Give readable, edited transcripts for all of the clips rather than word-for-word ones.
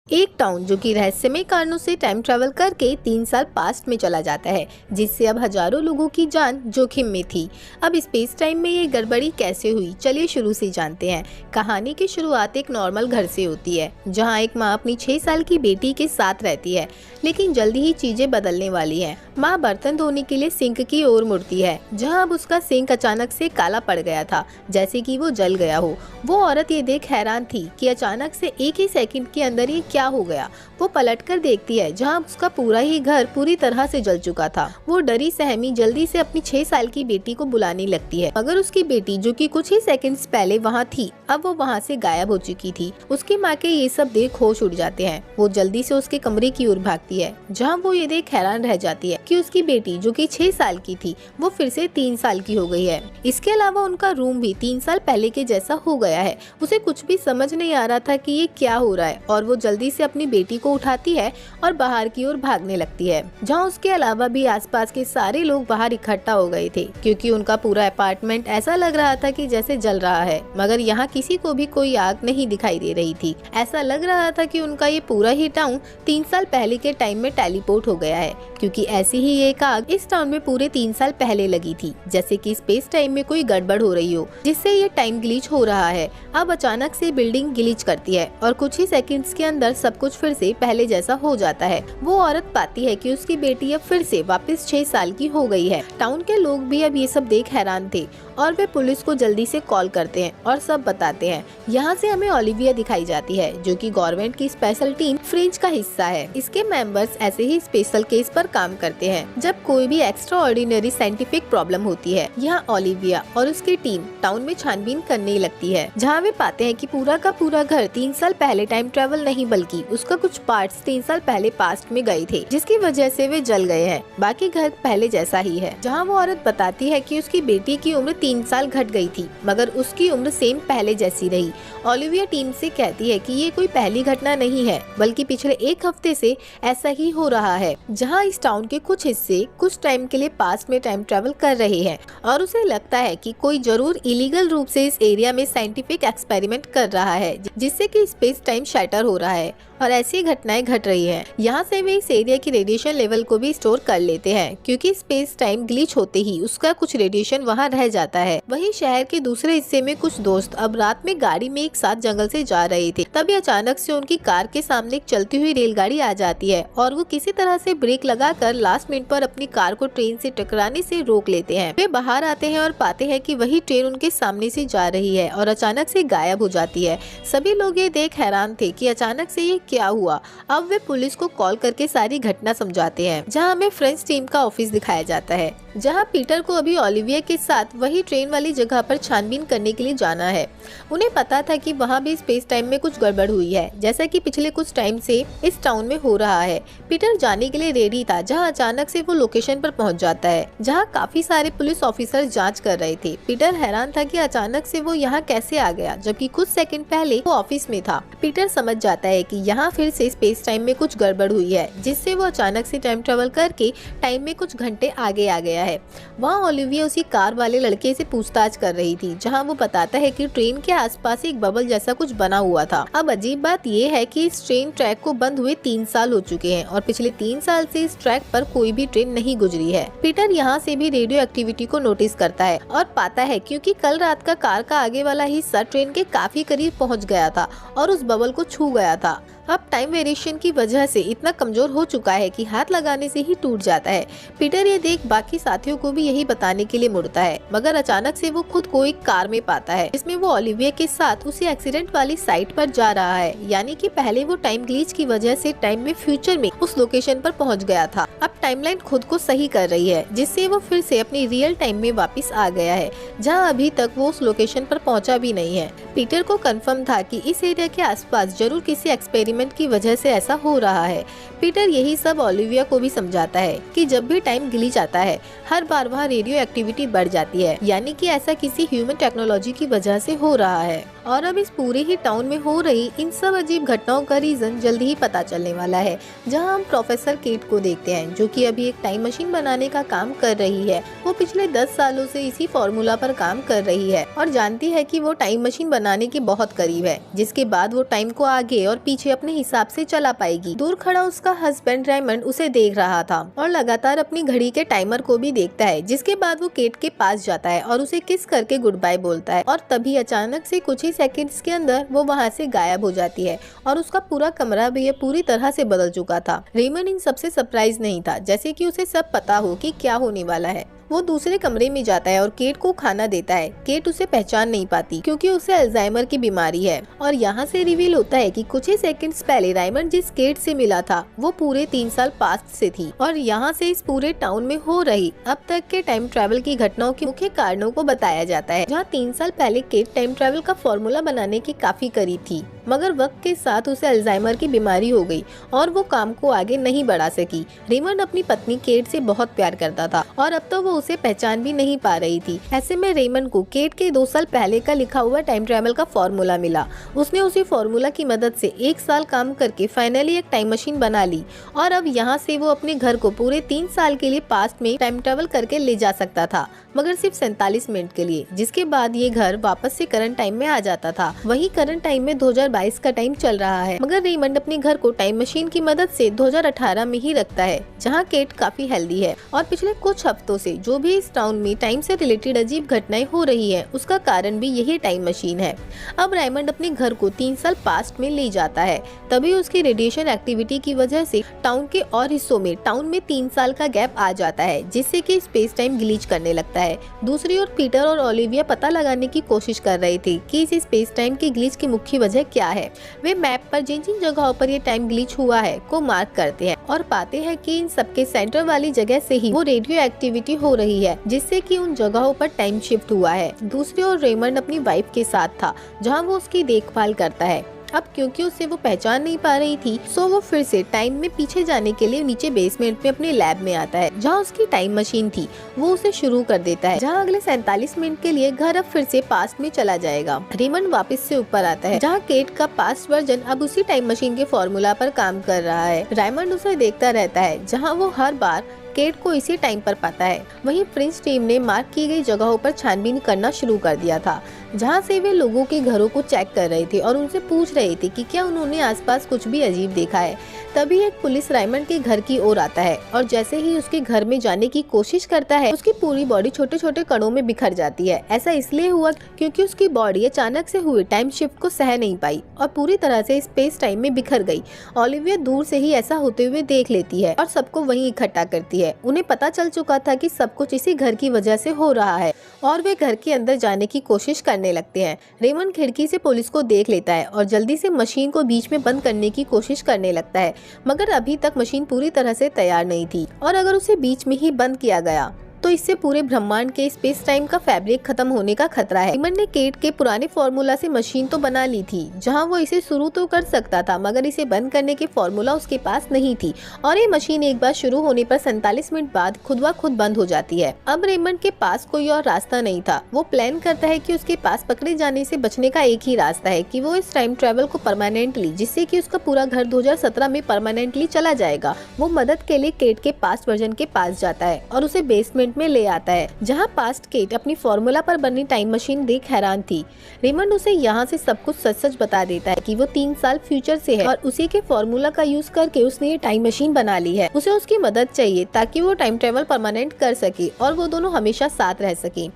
एक टाउन जो कि रहस्यमय कारणों से टाइम ट्रैवल करके 3 साल पास्ट में चला जाता है, जिससे अब हजारों लोगों की जान जोखिम में थी। अब स्पेस टाइम में ये गड़बड़ी कैसे हुई, चलिए शुरू से जानते हैं। कहानी की शुरुआत एक नॉर्मल घर से होती है, जहां एक माँ अपनी 6 साल की बेटी के साथ रहती है। लेकिन जल्दी ही चीजें बदलने वाली हैं। माँ बर्तन धोने के लिए सिंक की ओर मुड़ती है, जहाँ अब उसका सिंक अचानक से काला पड़ गया था, जैसे कि वो जल गया हो। वो औरत ये देख हैरान थी कि अचानक से एक ही सेकंड के अंदर ये क्या हो गया। वो पलटकर देखती है, जहाँ उसका पूरा ही घर पूरी तरह से जल चुका था। वो डरी सहमी जल्दी से अपनी 6 साल की बेटी को बुलाने लगती है, मगर उसकी बेटी जो कि कुछ ही सेकंड्स पहले वहाँ थी, अब वो वहाँ से गायब हो चुकी थी। उसकी माँ के ये सब देख होश उड़ जाते हैं। वो जल्दी से उसके कमरे की ओर भागती है, जहाँ वो ये देख हैरान रह जाती है कि उसकी बेटी जो कि 6 साल की थी, वो फिर से 3 साल की हो गई है। इसके अलावा उनका रूम भी 3 साल पहले के जैसा हो गया है। उसे कुछ भी समझ नहीं आ रहा था कि ये क्या हो रहा है, और वो जल्दी से अपनी बेटी को उठाती है और बाहर की ओर भागने लगती है, जहाँ उसके अलावा भी आसपास के सारे लोग बाहर इकट्ठा हो गए थे, क्योंकि उनका पूरा अपार्टमेंट ऐसा लग रहा था कि जैसे जल रहा है। मगर यहाँ किसी को भी कोई आग नहीं दिखाई दे रही थी। ऐसा लग रहा था कि उनका ये पूरा ही टाउन 3 साल पहले के टाइम में टेलीपोर्ट हो गया है, क्योंकि ऐसी ही एक आग इस टाउन में पूरे 3 साल पहले लगी थी, जैसे कि स्पेस टाइम में कोई गड़बड़ हो रही हो, जिससे ये टाइम ग्लिच हो रहा है। अब अचानक से बिल्डिंग ग्लिच करती है और कुछ ही सेकंड्स के अंदर सब कुछ फिर से पहले जैसा हो जाता है। वो औरत पाती है कि उसकी बेटी अब फिर से वापस 6 साल की हो गई है। टाउन के लोग भी अब ये सब देख हैरान थे, और वे पुलिस को जल्दी से कॉल करते हैं और सब बताते हैं। यहाँ से हमें ओलिविया दिखाई जाती है, जो कि गवर्नमेंट की स्पेशल टीम फ्रिंज का हिस्सा है। इसके मेंबर्स ऐसे ही स्पेशल केस पर काम करते हैं जब कोई भी एक्स्ट्रा ऑर्डिनरी साइंटिफिक प्रॉब्लम होती है। यहाँ ओलिविया और उसकी टीम टाउन में छानबीन करने लगती है, जहाँ वे पाते हैं कि पूरा का पूरा घर 3 साल पहले टाइम ट्रेवल नहीं बल्कि उसका कुछ पार्ट्स 3 साल पहले पास्ट में गए थे, जिसकी वजह से वे जल गए हैं। बाकी घर पहले जैसा ही है। जहाँ वो औरत बताती है कि उसकी बेटी की उम्र 3 साल घट गई थी, मगर उसकी उम्र सेम पहले जैसी रही। ओलिविया टीम से कहती है कि ये कोई पहली घटना नहीं है, बल्कि पिछले 1 हफ्ते से ऐसा ही हो रहा है, जहाँ इस टाउन के कुछ हिस्से कुछ टाइम के लिए पास्ट में टाइम ट्रेवल कर रहे हैं, और उसे लगता है कि कोई जरूर इलीगल रूप से इस एरिया में साइंटिफिक एक्सपेरिमेंट कर रहा है, जिससे कि स्पेस टाइम शैटर हो रहा है और ऐसी घटनाएं घट रही हैं। यहाँ से वे इस एरिया की रेडिएशन लेवल को भी स्टोर कर लेते हैं, क्योंकि स्पेस टाइम ग्लिच होते ही उसका कुछ रेडिएशन वहाँ रह जाता है। वहीं शहर के दूसरे हिस्से में कुछ दोस्त अब रात में गाड़ी में एक साथ जंगल से जा रहे थे। तभी अचानक से उनकी कार के सामने एक चलती हुई रेलगाड़ी आ जाती है, और वो किसी तरह से ब्रेक लगाकर लास्ट मिनट पर अपनी कार को ट्रेन से टकराने से रोक लेते हैं। वे बाहर आते हैं और पाते हैं कि वही ट्रेन उनके सामने से जा रही है और अचानक से गायब हो जाती है। सभी लोग ये देख हैरान थे कि अचानक से ये क्या हुआ। अब वे पुलिस को कॉल करके सारी घटना समझाते हैं, जहां हमें फ्रेंच टीम का ऑफिस दिखाया जाता है, जहां पीटर को अभी ओलिविया के साथ वही ट्रेन वाली जगह पर छानबीन करने के लिए जाना है। उन्हें पता था कि वहां भी स्पेस टाइम में कुछ गड़बड़ हुई है, जैसा कि पिछले कुछ टाइम से इस टाउन में हो रहा है। पीटर जाने के लिए रेडी था, जहां अचानक से वो लोकेशन पर पहुंच जाता है, जहां काफी सारे पुलिस ऑफिसर जांच कर रहे थे। पीटर हैरान था कि अचानक से वो यहाँ कैसे आ गया, जबकि कुछ सेकंड पहले वो ऑफिस में था। पीटर समझ जाता है कि यहाँ फिर से स्पेस टाइम में कुछ गड़बड़ हुई है, जिससे वो अचानक से टाइम ट्रेवल करके टाइम में कुछ घंटे आगे आ गया है। वहाँ ओलिविया उसी कार वाले लड़के से पूछताछ कर रही थी, जहाँ वो बताता है कि ट्रेन के आसपास एक बबल जैसा कुछ बना हुआ था। अब अजीब बात ये है कि इस ट्रेन ट्रैक को बंद हुए 3 साल हो चुके हैं, और पिछले 3 साल से इस ट्रैक पर कोई भी ट्रेन नहीं गुजरी है। पीटर यहाँ से भी रेडियो एक्टिविटी को नोटिस करता है और पाता है क्योंकि कल रात का कार का आगे वाला हिस्सा ट्रेन के काफी करीब पहुँच गया था और उस बबल को छू गया था। अब टाइम वेरिएशन की वजह से इतना कमजोर हो चुका है कि हाथ लगाने से ही टूट जाता है। पीटर ये देख बाकी साथियों को भी यही बताने के लिए मुड़ता है, मगर अचानक से वो खुद को एक कार में पाता है, जिसमें वो ओलिविया के साथ उसी एक्सीडेंट वाली साइट पर जा रहा है। यानी कि पहले वो टाइम ग्लिच की वजह से टाइम में फ्यूचर में उस लोकेशन पर पहुंच गया था। अब टाइमलाइन खुद को सही कर रही है, जिससे वो फिर से अपनी रियल टाइम में वापस आ गया है, जहाँ अभी तक वो उस लोकेशन पर पहुँचा भी नहीं है। पीटर को कंफर्म था कि इस एरिया के आसपास जरूर किसी एक्सपेरिमेंट की वजह से ऐसा हो रहा है। पीटर यही सब ओलिविया को भी समझाता है कि जब भी टाइम ग्लिच आता है, हर बार वहाँ रेडियो एक्टिविटी बढ़ जाती है, यानी कि ऐसा किसी ह्यूमन टेक्नोलॉजी की वजह से हो रहा है। और अब इस पूरे ही टाउन में हो रही इन सब अजीब घटनाओं का रीजन जल्दी ही पता चलने वाला है, जहां हम प्रोफेसर केट को देखते हैं, जो कि अभी एक टाइम मशीन बनाने का काम कर रही है। वो पिछले 10 सालों से इसी फॉर्मूला पर काम कर रही है और जानती है कि वो टाइम मशीन बनाने के बहुत करीब है, जिसके बाद वो टाइम को आगे और पीछे अपने अपने हिसाब से चला पाएगी। दूर खड़ा उसका हस्बैंड रेमंड उसे देख रहा था और लगातार अपनी घड़ी के टाइमर को भी देखता है। जिसके बाद वो केट के पास जाता है और उसे किस करके गुड बाय बोलता है और तभी अचानक से कुछ ही सेकंड्स के अंदर वो वहाँ से गायब हो जाती है और उसका पूरा कमरा भी पूरी तरह से बदल चुका था। रेमंड इन सबसे सरप्राइज नहीं था, जैसे कि उसे सब पता हो कि क्या होने वाला है। वो दूसरे कमरे में जाता है और केट को खाना देता है। केट उसे पहचान नहीं पाती क्योंकि उसे अल्जाइमर की बीमारी है और यहाँ से रिवील होता है कि कुछ ही सेकंड्स पहले रेमंड जिस केट से मिला था वो पूरे 3 साल पास्ट से थी और यहाँ से इस पूरे टाउन में हो रही अब तक के टाइम ट्रेवल की घटनाओं के मुख्य कारणों को बताया जाता है। जहाँ 3 साल पहले केट टाइम ट्रेवल का फॉर्मूला बनाने के काफी करीब थी, मगर वक्त के साथ उसे अल्जाइमर की बीमारी हो गई और वो काम को आगे नहीं बढ़ा सकी। रेमंड अपनी पत्नी केट से बहुत प्यार करता था और अब तो वो उसे पहचान भी नहीं पा रही थी। ऐसे में रेमंड को केट के 2 साल पहले का लिखा हुआ टाइम ट्रेवल का फॉर्मूला मिला। उसने उसी फॉर्मूला की मदद से 1 साल काम करके फाइनली एक टाइम मशीन बना ली और अब यहाँ से वो अपने घर को पूरे 3 साल के लिए पास्ट में टाइम ट्रेवल करके ले जा सकता था, मगर सिर्फ 47 मिनट के लिए, जिसके बाद ये घर वापस से करंट टाइम में आ जाता था। वही करंट टाइम में 2022 का टाइम चल रहा है, मगर रेमंड अपने घर को टाइम मशीन की मदद से 2018 में ही रखता है, जहाँ केट काफी हेल्दी है और पिछले कुछ हफ्तों से जो भी इस टाउन में टाइम से रिलेटेड अजीब घटनाएं हो रही है उसका कारण भी यही टाइम मशीन है। अब रेमंड अपने घर को 3 साल पास्ट में ले जाता है, तभी उसकी रेडिएशन एक्टिविटी की वजह से टाउन के और हिस्सों में टाउन में 3 साल का गैप आ जाता है, जिससे कि स्पेस टाइम ग्लिच करने लगता है। दूसरी ओर पीटर और ओलिविया पता लगाने की कोशिश कर रहे थे कि इस स्पेस टाइम की ग्लिच की मुख्य वजह क्या है। वे मैप पर जिन जिन जगहों पर ये टाइम ग्लिच हुआ है को मार्क करते हैं और पाते हैं कि इन सबके सेंटर वाली जगह से ही वो रेडियो एक्टिविटी हो रही है, जिससे कि उन जगहों पर टाइम शिफ्ट हुआ है। दूसरी ओर रेमंड अपनी वाइफ के साथ था, जहाँ वो उसकी देखभाल करता है। अब क्योंकि उसे वो पहचान नहीं पा रही थी, सो वो फिर से टाइम में पीछे जाने के लिए नीचे बेसमेंट में अपने लैब में आता है, जहाँ उसकी टाइम मशीन थी। वो उसे शुरू कर देता है, जहाँ अगले 47 मिनट के लिए घर अब फिर से पास्ट में चला जाएगा। रेमंड वापस से ऊपर आता है, जहाँ केट का पास्ट वर्जन अब उसी टाइम मशीन के फॉर्मूला पर काम कर रहा है। रेमंड उसे देखता रहता है, जहाँ वो हर बार केट को इसी टाइम पर पाता है। वहीं प्रिंस टीम ने मार्क की गई जगहों पर छानबीन करना शुरू कर दिया था, जहां से वे लोगों के घरों को चेक कर रहे थे और उनसे पूछ रहे थे कि क्या उन्होंने आसपास कुछ भी अजीब देखा है। तभी एक पुलिस रेमंड के घर की ओर आता है और जैसे ही उसके घर में जाने की कोशिश करता है, उसकी पूरी बॉडी छोटे छोटे कणों में बिखर जाती है। ऐसा इसलिए हुआ क्योंकि उसकी बॉडी अचानक से हुए टाइम शिफ्ट को सह नहीं पाई और पूरी तरह से स्पेस टाइम में बिखर गई। ओलिविया दूर से ही ऐसा होते हुए देख लेती है और सबको वहीं इकट्ठा करती है। उन्हें पता चल चुका था कि सब कुछ इसी घर की वजह से हो रहा है और वे घर के अंदर जाने की कोशिश करने लगते हैं। रेमंड खिड़की से पुलिस को देख लेता है और जल्दी से मशीन को बीच में बंद करने की कोशिश करने लगता है, मगर अभी तक मशीन पूरी तरह से तैयार नहीं थी और अगर उसे बीच में ही बंद किया गया तो इससे पूरे ब्रह्मांड के स्पेस टाइम का फैब्रिक खत्म होने का खतरा है। रेमंड ने केट के पुराने फॉर्मूला से मशीन तो बना ली थी, जहां वो इसे शुरू तो कर सकता था, मगर इसे बंद करने की फॉर्मूला उसके पास नहीं थी और ये मशीन एक बार शुरू होने पर 47 मिनट बाद खुद ब खुद बंद हो जाती है। अब रेमंड के पास कोई और रास्ता नहीं था। वो प्लान करता है कि उसके पास पकड़े जाने से बचने का एक ही रास्ता है कि वो इस टाइम ट्रेवल को परमानेंटली, जिससे कि उसका पूरा घर 2017 में परमानेंटली चला जाएगा। वो मदद के लिए केट के पास्ट वर्जन के पास जाता है और उसे बेसमेंट में ले आता है, जहां पास्ट केट अपनी फॉर्मूला पर बनी टाइम मशीन देख हैरान थी। रेमंड उसे यहां से सब कुछ सच सच बता देता है कि वो 3 साल फ्यूचर से है और उसी के फॉर्मूला का यूज करके उसने ये टाइम मशीन बना ली है। उसे उसकी मदद चाहिए ताकि वो टाइम ट्रेवल परमानेंट कर सके और वो दोनों हमेशा साथ रह सके।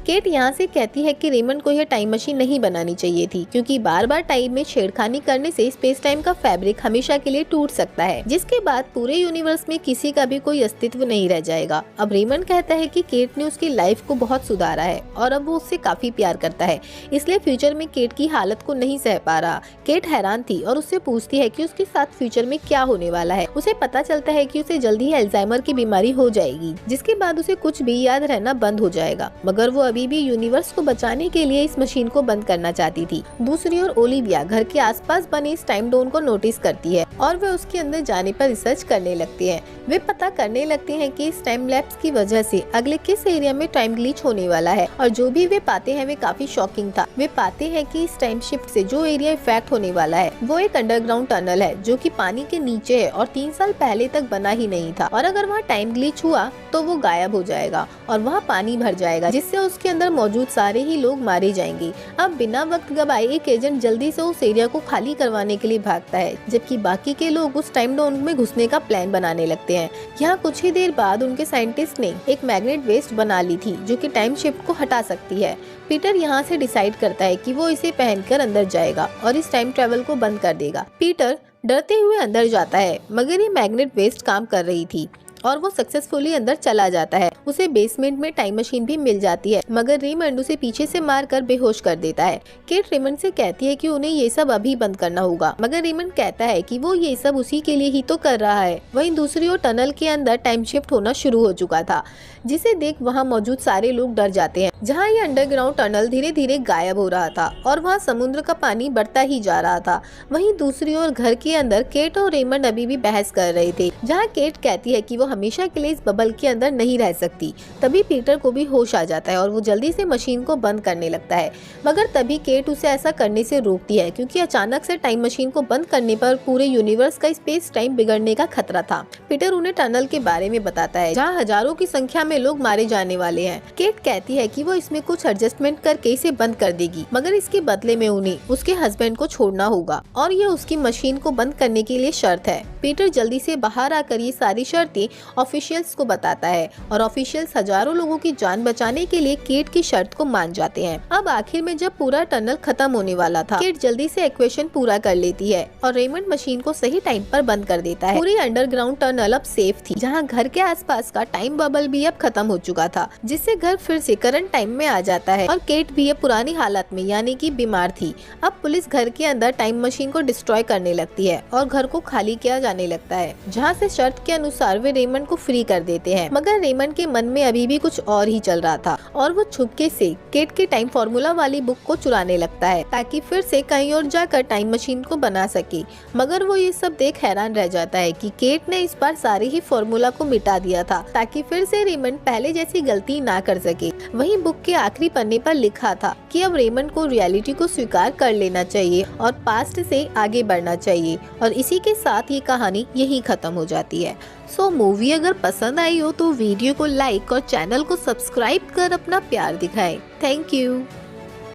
केट यहाँ से कहती है कि रेमंड को यह टाइम मशीन नहीं बनानी चाहिए थी, क्योंकि बार बार टाइम में छेड़खानी करने से स्पेस टाइम का फैब्रिक हमेशा के लिए टूट सकता है, जिसके बाद पूरे यूनिवर्स में किसी का भी कोई अस्तित्व नहीं रह जाएगा। अब रेमंड कहता है कि केट ने उसकी लाइफ को बहुत सुधारा है और अब वो उससे काफी प्यार करता है, इसलिए फ्यूचर में केट की हालत को नहीं सह पा रहा। केट हैरान थी और उससे पूछती है कि उसके साथ फ्यूचर में क्या होने वाला है। उसे पता चलता है कि उसे जल्दी ही अल्जाइमर की बीमारी हो जाएगी, जिसके बाद उसे कुछ भी याद रहना बंद हो जाएगा, मगर वो अभी भी यूनिवर्स को बचाने के लिए इस मशीन को बंद करना चाहती थी। दूसरी ओर ओलिविया घर के आसपास बने इस टाइम डोन को नोटिस करती है और वे उसके अंदर जाने पर रिसर्च करने लगती हैं। वे पता करने लगते हैं कि इस टाइम लैप्स की वजह से अगले किस एरिया में टाइम ग्लिच होने वाला है, और जो भी वे पाते हैं वे काफी शॉकिंग था। वे पाते हैं कि इस टाइम शिफ्ट से जो एरिया इफेक्ट होने वाला है वो एक अंडरग्राउंड टनल है, जो कि पानी के नीचे है और 3 साल पहले तक बना ही नहीं था, और अगर वहाँ टाइम ग्लिच हुआ तो वो गायब हो जाएगा और वहाँ पानी भर जाएगा, जिससे उसके के अंदर मौजूद सारे ही लोग मारे जाएंगे। अब बिना वक्त गवाए एक एजेंट जल्दी से उस एरिया को खाली करवाने के लिए भागता है, जबकि बाकी के लोग उस टाइम जोन में घुसने का प्लान बनाने लगते हैं। यहाँ कुछ ही देर बाद उनके साइंटिस्ट ने एक मैग्नेट वेस्ट बना ली थी जो कि टाइम शिफ्ट को हटा सकती है। पीटर यहाँ से डिसाइड करता है कि वो इसे पहनकर अंदर जाएगा और इस टाइम ट्रेवल को बंद कर देगा। पीटर डरते हुए अंदर जाता है, मगर ये मैग्नेट वेस्ट काम कर रही थी और वो सक्सेसफुली अंदर चला जाता है। उसे बेसमेंट में टाइम मशीन भी मिल जाती है, मगर रेमंड उसे पीछे से मारकर बेहोश कर देता है। केट रेमंड से कहती है कि उन्हें ये सब अभी बंद करना होगा, मगर रेमंड कहता है कि वो ये सब उसी के लिए ही तो कर रहा है। वहीं दूसरी ओर टनल के अंदर टाइम शिफ्ट होना शुरू हो चुका था, जिसे देख वहाँ मौजूद सारे लोग डर जाते हैं। जहाँ ये अंडरग्राउंड टनल धीरे धीरे गायब हो रहा था और वहाँ समुद्र का पानी बढ़ता ही जा रहा था। वहीं दूसरी ओर घर के अंदर केट और रेमंड अभी भी बहस कर रहे थे, जहाँ केट कहती है कि वो हमेशा के लिए इस बबल के अंदर नहीं रह सकती। तभी पीटर को भी होश आ जाता है और वो जल्दी से मशीन को बंद करने लगता है, मगर तभी केट उसे ऐसा करने से रोकती है, क्योंकि अचानक से टाइम मशीन को बंद करने पर पूरे यूनिवर्स का स्पेस टाइम बिगड़ने का खतरा था। पीटर उन्हें टनल के बारे में बताता है, जहाँ हजारों की संख्या में लोग मारे जाने वाले हैं। केट कहती है कि वो इसमें कुछ एडजस्टमेंट करके इसे बंद कर देगी, मगर इसके बदले में उन्हें उसके हस्बैंड को छोड़ना होगा और ये उसकी मशीन को बंद करने के लिए शर्त है। पीटर जल्दी से बाहर आकर ये सारी शर्तें ऑफिशियल्स को बताता है और ऑफिशियल्स हजारों लोगों की जान बचाने के लिए केट की शर्त को मान जाते हैं। अब आखिर में जब पूरा टनल खत्म होने वाला था, केट जल्दी से इक्वेशन पूरा कर लेती है और रेमंड मशीन को सही टाइम पर बंद कर देता है। पूरी अंडरग्राउंड टनल अब सेफ थी, जहाँ घर के आसपास का टाइम बबल भी अब खत्म हो चुका था, जिससे घर फिर से करंट टाइम में आ जाता है और केट भी अब पुरानी हालत में यानी कि बीमार थी। अब पुलिस घर के अंदर टाइम मशीन को डिस्ट्रॉय करने लगती है और घर को खाली किया जाने लगता है, जहाँ से शर्त के अनुसार वे रेमंड को फ्री कर देते हैं। मगर रेमंड के मन में अभी भी कुछ और ही चल रहा था और वो छुपके से केट के टाइम फॉर्मूला वाली बुक को चुराने लगता है, ताकि फिर से कहीं और जाकर टाइम मशीन को बना सके। मगर वो ये सब देख हैरान रह जाता है कि केट ने इस बार सारे ही फॉर्मूला को मिटा दिया था, ताकि फिर से रेमंड पहले जैसी गलती ना कर सके। वहीं बुक के आखिरी पन्ने पर लिखा था कि अब रेमंड को रियलिटी को स्वीकार कर लेना चाहिए और पास्ट से आगे बढ़ना चाहिए, और इसी के साथ ये कहानी यही खत्म हो जाती है। सो मूवी अगर पसंद आई हो तो वीडियो को लाइक और चैनल को सब्सक्राइब कर अपना प्यार दिखाएं। Thank you.